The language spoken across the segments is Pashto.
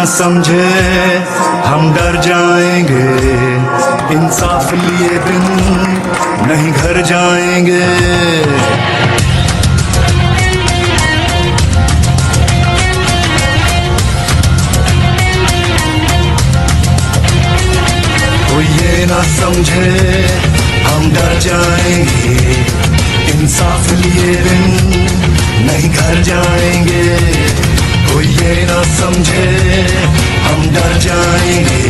समझे हम डर जाएंगे, इंसाफ लिए बिन नहीं घर जाएंगे। कोई ये ना समझे हम डर जाएंगे, इंसाफ लिए बिन नहीं घर जाएंगे। कोई ये ना समझे हम डर जाएंगे,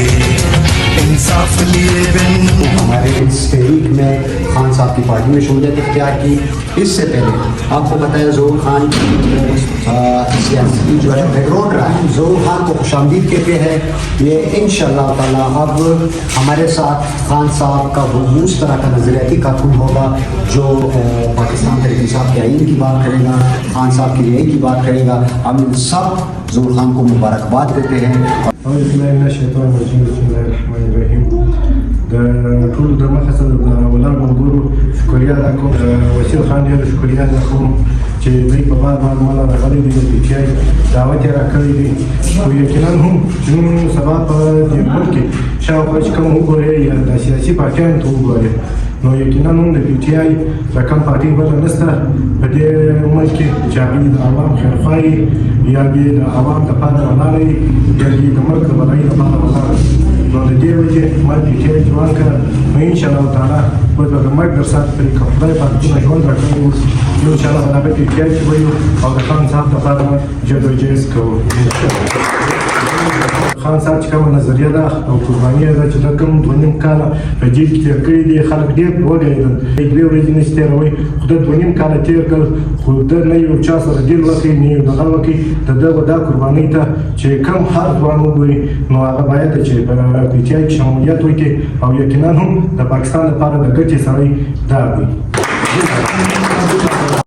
इंसाफ लिए बिन। हमारे इस तहरीक में खान साहब की पार्टी में शमूलियत इख्तियार की। इससे पहले आपको पता है ज़ोहर खान सियासी जो है बैकग्राउंड रहा है। ज़ोहर खान को खुशामदीद कहते हैं। ये इंशाअल्लाह ताला अब हमारे साथ खान साहब का वो उस तरह का नज़रियाती कारकुन होगा जो पाकिस्तान तहरीक इंसाफ के आइन की बात करेगा, खान साहब की रिहाई की बात करेगा। हम इन सब ज़ोहर खान को मुबारकबाद देते हैं। ټول د مخه د ولاړ ملګرو شکریا ادا کوم. وسیل خان ډېر شکریا ادا کوم چې دوی په بار بار مالا راغلي دي، د پی ټي آی دعوت یې راکړی دی. خو یقینا هم چې نن سبا په دې ملک کې شاوخوا چې کوم وګورئ یا د سیاسي پارټیانو ته وګورئ، نو یقینا هم د پی ټي آی د کوم پارټۍ بله نشته په دې ملک کې چې هغوی د عوام خیرخواهي یا بې د عوام دپاره ولاړه وي یا بې د ملک د بلایي دپاره ولاړه وي. نو د دې وجې ما پی ټي آی جوړ کړه. نو انشاءالله تعالی اوس به د مرګ در ساعت پرې که خدای پاک څومره ژوند راکړی وو، نو انشاءالله به د هغه پی ټي آی کې به یو او د خان صاحب دپاره جدوجهد کوو. خان صاحب چې کومه نظریه ده او قرباني ده چې دا کوم 2.5 کاله په جیل کې تېر کړي دي، خلک ډېر وږغېدل. 2 ورځې نشي تېروئ، خو ده 2.5 کاله تېر کړل، خو ده نه یو چا سره ډیل وکړي نه یو دغه وکړي. د دغه دا قربانۍ ته چې کوم هر ځوان وګوري نو هغه باید چې په پی ټي آی کې شمولیت وکړي او یقینا هم د پاکستان لپاره د ګټې سړی دا وي.